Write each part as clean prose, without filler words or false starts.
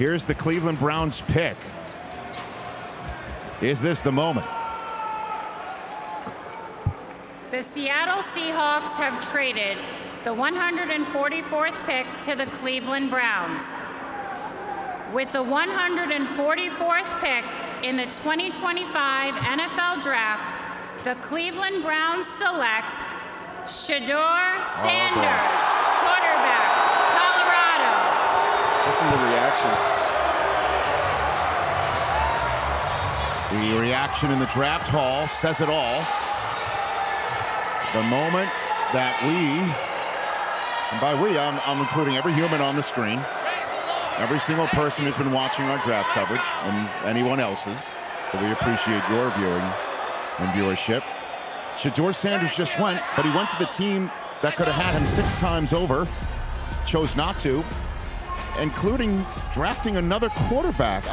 Here's the Cleveland Browns pick. Is this the moment? The Seattle Seahawks have traded the 144th pick to the Cleveland Browns. With the 144th pick in the 2025 NFL Draft, the Cleveland Browns select Shedeur Sanders, quarterback, Colorado. Listen to the reaction. The reaction in the draft hall says it all. The moment that and by we, I'm including every human on the screen, every single person who's been watching our draft coverage, and anyone else's, but we appreciate your viewing and viewership. Shedeur Sanders just went, but he went to the team that could have had him 6 times over, chose not to, including drafting another quarterback.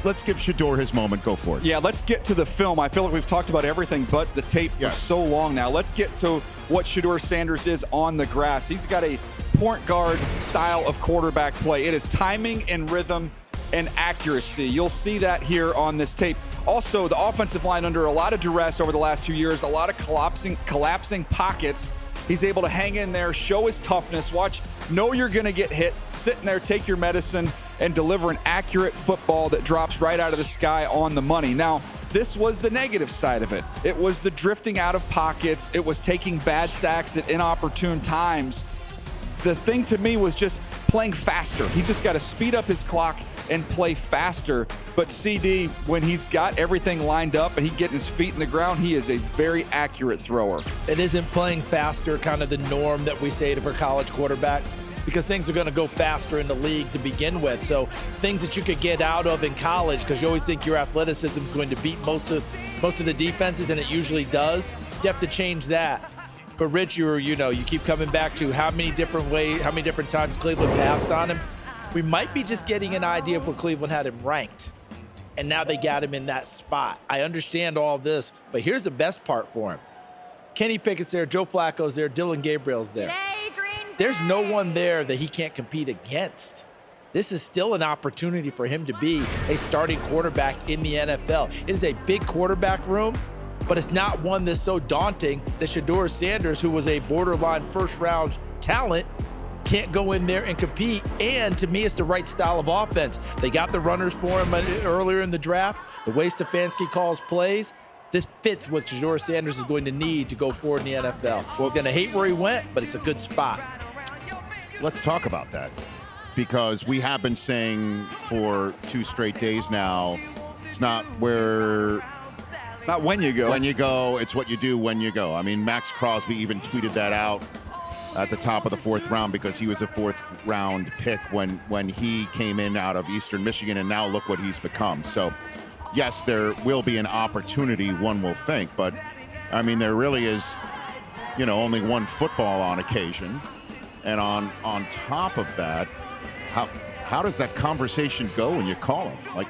Let's give Shedeur his moment. Go for it. Yeah, let's get to the film. I feel like we've talked about everything but the tape for so long now. Let's get to what Shedeur Sanders is on the grass. He's got a point guard style of quarterback play. It is timing and rhythm and accuracy. You'll see that here on this tape. Also, the offensive line under a lot of duress over the last 2 years, a lot of collapsing pockets. He's able to hang in there, show his toughness. Watch, know you're going to get hit, sit in there, take your medicine, and deliver an accurate football that drops right out of the sky on the money. Now, this was the negative side of it. It was the drifting out of pockets. It was taking bad sacks at inopportune times. The thing to me was just playing faster. He just got to speed up his clock and play faster. But CD, when he's got everything lined up and he getting his feet in the ground, he is a very accurate thrower. It isn't playing faster kind of the norm that we say for college quarterbacks, because things are going to go faster in the league to begin with. So things that you could get out of in college, because you always think your athleticism is going to beat most of the defenses, and it usually does. You have to change that. But Rich, you keep coming back to how many different times Cleveland passed on him. We might be just getting an idea of where Cleveland had him ranked, and now they got him in that spot. I understand all this, but here's the best part for him. Kenny Pickett's there, Joe Flacco's there, Dylan Gabriel's there. There's no one there that he can't compete against. This is still an opportunity for him to be a starting quarterback in the NFL. It is a big quarterback room, but it's not one that's so daunting that Shedeur Sanders, who was a borderline first-round talent, can't go in there and compete. And to me, it's the right style of offense. They got the runners for him earlier in the draft. The way Stefanski calls plays, this fits what Shedeur Sanders is going to need to go forward in the NFL. He's going to hate where he went, but it's a good spot. Let's talk about that, because we have been saying for 2 straight days now, it's not when you go, it's what you do when you go. I mean, Max Crosby even tweeted that out at the top of the 4th round, because he was a 4th round pick when he came in out of Eastern Michigan, and now look what he's become. So yes, there will be an opportunity, one will think, but I mean, there really is, only one football on occasion. And on top of that, how does that conversation go when you call him? Like,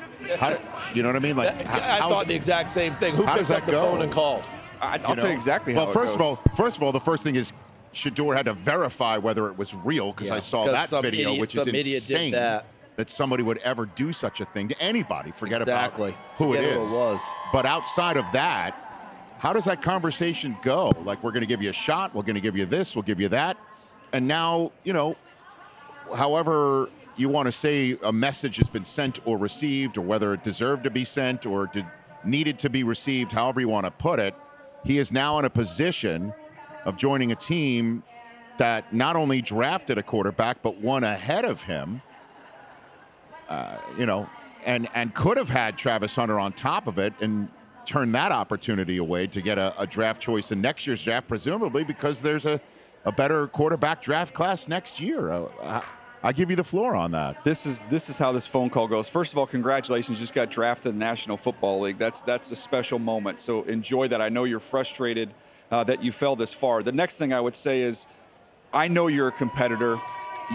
you know what I mean? Like, I thought the exact same thing. Who picked up the phone and called? I'll tell you exactly how it goes. Well, first of all, the first thing is Shedeur had to verify whether it was real, because I saw that video, which is insane that somebody would ever do such a thing to anybody. Forget about who it is. But outside of that, how does that conversation go? Like, we're going to give you a shot. We're going to give you this. We'll give you that. And now, however you want to say a message has been sent or received, or whether it deserved to be sent or needed to be received, however you want to put it, he is now in a position of joining a team that not only drafted a quarterback, but one ahead of him, and could have had Travis Hunter on top of it and turned that opportunity away to get a draft choice in next year's draft, presumably because there's a better quarterback draft class next year. I give you the floor on that. This is how this phone call goes. First of all, congratulations. You just got drafted in the National Football League. That's a special moment. So enjoy that. I know you're frustrated that you fell this far. The next thing I would say is, I know you're a competitor.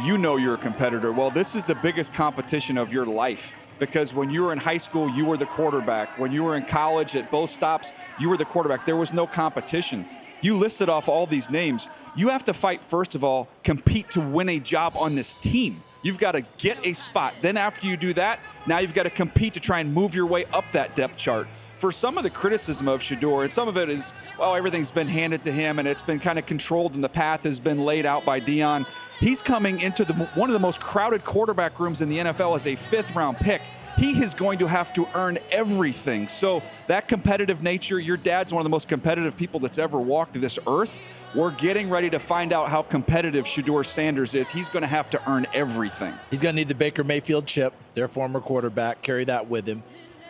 You know you're a competitor. Well, this is the biggest competition of your life, because when you were in high school, you were the quarterback. When you were in college at both stops, you were the quarterback. There was no competition. You listed off all these names. You have to fight, first of all, compete to win a job on this team. You've got to get a spot. Then after you do that, now you've got to compete to try and move your way up that depth chart. For some of the criticism of Shedeur, and some of it is, well, everything's been handed to him and it's been kind of controlled and the path has been laid out by Dion. He's coming into one of the most crowded quarterback rooms in the NFL as a 5th-round pick. He is going to have to earn everything. So that competitive nature, your dad's one of the most competitive people that's ever walked this earth. We're getting ready to find out how competitive Shedeur Sanders is. He's going to have to earn everything. He's going to need the Baker Mayfield chip, their former quarterback, carry that with him.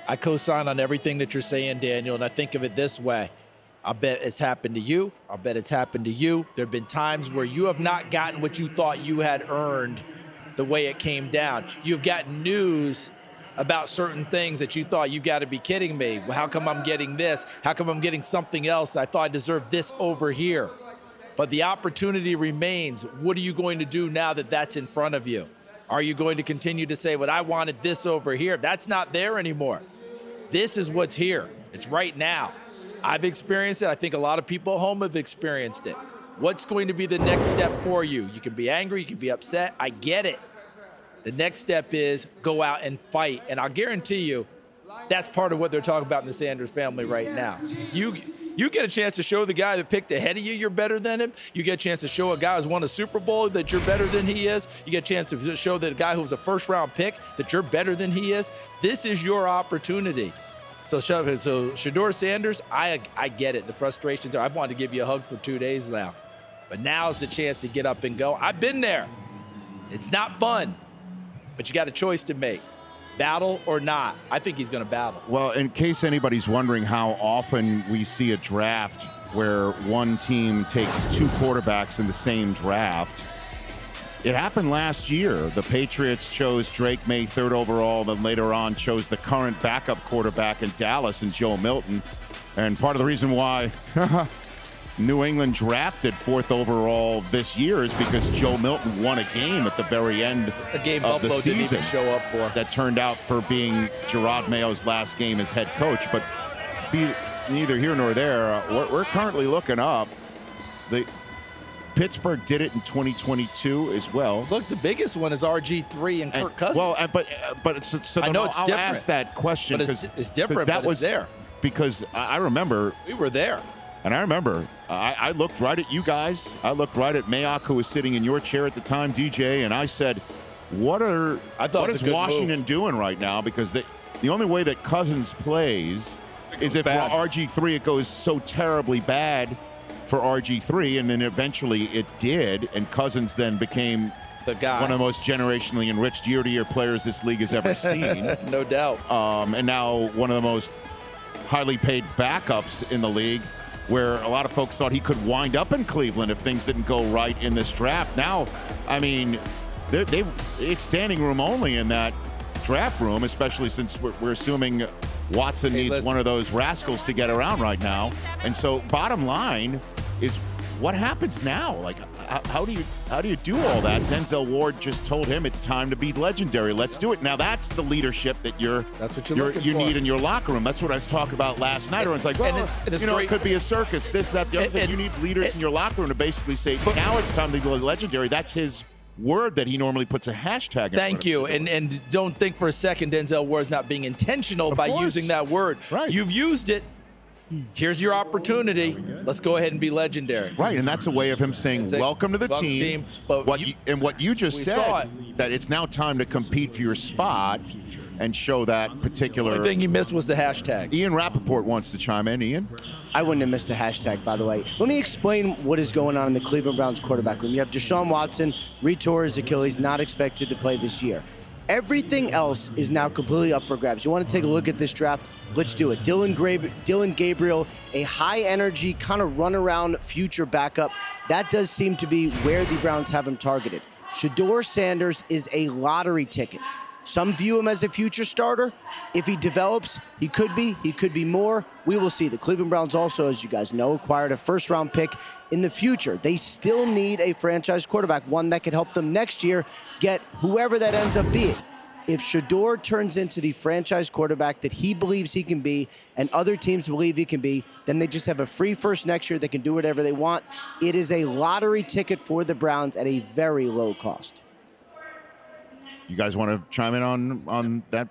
I co-sign on everything that you're saying, Daniel, and I think of it this way. I bet it's happened to you. I bet it's happened to you. There have been times where you have not gotten what you thought you had earned the way it came down. You've gotten news about certain things that you thought, you've got to be kidding me. How come I'm getting this? How come I'm getting something else? I thought I deserved this over here. But the opportunity remains. What are you going to do now that that's in front of you? Are you going to continue to say, well, I wanted this over here? That's not there anymore. This is what's here. It's right now. I've experienced it. I think a lot of people at home have experienced it. What's going to be the next step for you? You can be angry. You can be upset. I get it. The next step is go out and fight. And I'll guarantee you that's part of what they're talking about in the Sanders family right now. You get a chance to show the guy that picked ahead of you you're better than him. You get a chance to show a guy who's won a Super Bowl that you're better than he is. You get a chance to show that guy who's a first-round pick that you're better than he is. This is your opportunity. So Shedeur Sanders, I get it. The frustrations are. I've wanted to give you a hug for 2 days now. But now's the chance to get up and go. I've been there. It's not fun, but you got a choice to make. Battle or not. I think he's going to battle. Well, in case anybody's wondering how often we see a draft where one team takes 2 quarterbacks in the same draft, it happened last year. The Patriots chose Drake May 3rd overall, then later on chose the current backup quarterback in Dallas and Joe Milton. And part of the reason why New England drafted 4th overall this year is because Joe Milton won a game at the very end of the Buffalo season didn't even show up for. that turned out for being Gerard Mayo's last game as head coach. But neither here nor there. We're currently looking up. Pittsburgh did it in 2022 as well. Look, the biggest one is RG3 and Kirk Cousins. Well, but so I know it's I'll different. ask that question. But it's different, that but was it's there. Because I remember. We were there. And I remember, I looked right at you guys. I looked right at Mayock, who was sitting in your chair at the time, DJ, and I said, what is Washington doing right now? Because the only way that Cousins plays is if for RG3 it goes so terribly bad for RG3, and then eventually it did, and Cousins then became the guy, one of the most generationally enriched year-to-year players this league has ever seen. No doubt. And now one of the most highly paid backups in the league, where a lot of folks thought he could wind up in Cleveland if things didn't go right in this draft. Now, I mean, it's standing room only in that draft room, especially since we're assuming Watson needs one of those rascals to get around right now. And so bottom line is, what happens now? Like, how do you do all that? Denzel Ward just told him it's time to be legendary. Let's do it. Now that's the leadership that you need in your locker room. That's what I was talking about last night. Or it's like, well, it could be a circus. This, that, the other thing. You need leaders in your locker room to basically say, now it's time to be legendary. That's his word that he normally puts a hashtag in. Thank you. And don't think for a second Denzel Ward's not being intentional by using that word. Right. You've used it. Here's your opportunity. Let's go ahead and be legendary. Right, and that's a way of him saying, welcome to the team. But what you just said, that it's now time to compete for your spot and show that particular. The only thing he missed was the hashtag. Ian Rappaport wants to chime in. Ian? I wouldn't have missed the hashtag, by the way. Let me explain what is going on in the Cleveland Browns quarterback room. You have Deshaun Watson, retore his Achilles, not expected to play this year. Everything else is now completely up for grabs. You want to take a look at this draft? Let's do it. Dillon Gabriel, a high-energy, kind of run-around future backup. That does seem to be where the Browns have him targeted. Shedeur Sanders is a lottery ticket. Some view him as a future starter. If he develops, he could be more. We will see. The Cleveland Browns also, as you guys know, acquired a first-round pick in the future. They still need a franchise quarterback, one that could help them next year get whoever that ends up being. If Shedeur turns into the franchise quarterback that he believes he can be and other teams believe he can be, then they just have a free first next year. They can do whatever they want. It is a lottery ticket for the Browns at a very low cost. You guys want to chime in on that?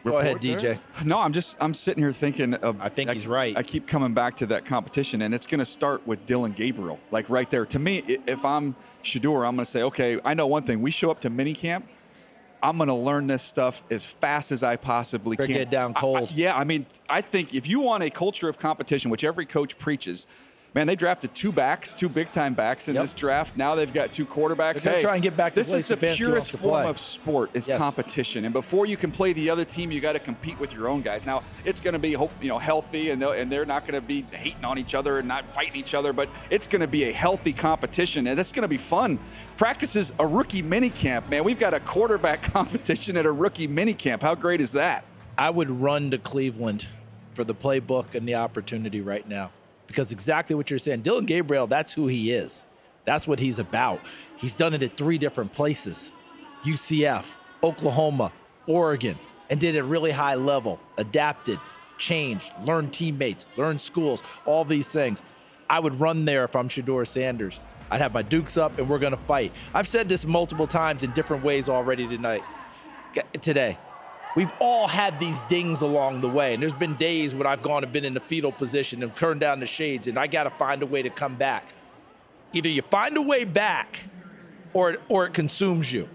Go ahead, report there? DJ. No, I'm sitting here thinking of. I think he's right. I keep coming back to that competition, and it's going to start with Dylan Gabriel, like right there. To me, if I'm Shedeur, I'm going to say, okay, I know one thing. We show up to minicamp. I'm going to learn this stuff as fast as I possibly can. Break it down cold. I think if you want a culture of competition, which every coach preaches, man, they drafted 2 big-time backs in this draft. Now they've got 2 quarterbacks. They're gonna try and get back to this play is the some fans who purest wants to form play. of sport is competition. And before you can play the other team, you got to compete with your own guys. Now, it's going to be healthy, and they're not going to be hating on each other and not fighting each other, but it's going to be a healthy competition, and that's going to be fun. Practice is a rookie minicamp, man. We've got a quarterback competition at a rookie minicamp. How great is that? I would run to Cleveland for the playbook and the opportunity right now. Because exactly what you're saying, Dylan Gabriel, that's who he is. That's what he's about. He's done it at 3 different places. UCF, Oklahoma, Oregon, and did it at really high level. Adapted, changed, learned teammates, learned schools, all these things. I would run there if I'm Shedeur Sanders. I'd have my dukes up and we're gonna fight. I've said this multiple times in different ways already today. We've all had these dings along the way, and there's been days when I've gone and been in the fetal position and turned down the shades, and I got to find a way to come back. Either you find a way back or it consumes you.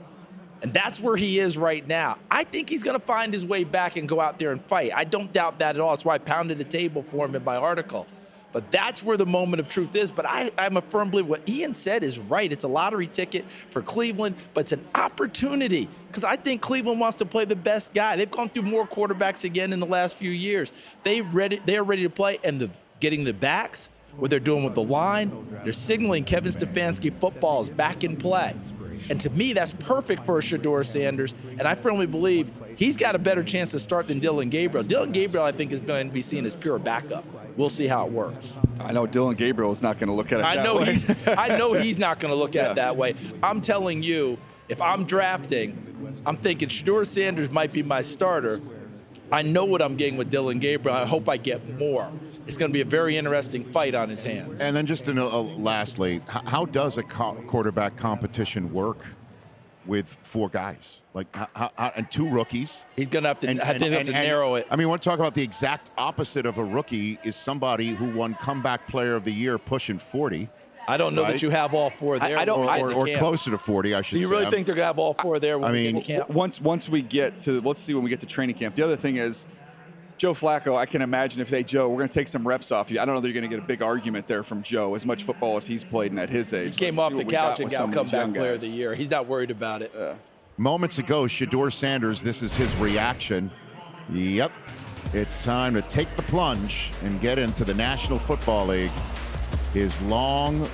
And that's where he is right now. I think he's going to find his way back and go out there and fight. I don't doubt that at all. That's why I pounded the table for him in my article. But that's where the moment of truth is. But I'm a firm believer. What Ian said is right. It's a lottery ticket for Cleveland, but it's an opportunity because I think Cleveland wants to play the best guy. They've gone through more quarterbacks again in the last few years. They're ready to play, and getting the backs, what they're doing with the line, they're signaling Kevin Stefanski football is back in play. And to me, that's perfect for a Shedeur Sanders. And I firmly believe he's got a better chance to start than Dylan Gabriel. Dylan Gabriel, I think, is going to be seen as pure backup. We'll see how it works. I know Dylan Gabriel is not going to look at it that way. I know he's not going to look at it that way. I'm telling you, if I'm drafting, I'm thinking Shedeur Sanders might be my starter. I know what I'm getting with Dylan Gabriel. I hope I get more. It's going to be a very interesting fight on his hands. And then just lastly, how does a quarterback competition work with 4 guys? Like, and 2 rookies? He's going to have to, narrow it. I mean, we want to talk about the exact opposite of a rookie is somebody who won Comeback Player of the Year pushing 40. I don't know that you have all 4 there. Or closer to 40, I should say. Do you really think they're going to have all 4 there when we get to camp? Once we get to, let's see when we get to training camp. The other thing is, Joe Flacco, I can imagine if they, Joe, we're going to take some reps off you. I don't know that you're going to get a big argument there from Joe, as much football as he's played and at his age. He came off the couch and got Comeback Player of the Year. He's not worried about it. Moments ago, Shedeur Sanders, this is his reaction. Yep, it's time to take the plunge and get into the National Football League. His long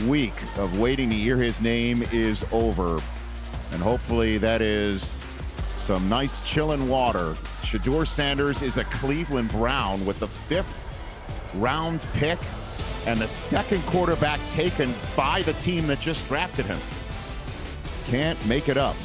week of waiting to hear his name is over. And hopefully that is some nice chillin' water. Shedeur Sanders is a Cleveland Brown with the 5th round pick and the 2nd quarterback taken by the team that just drafted him. Can't make it up.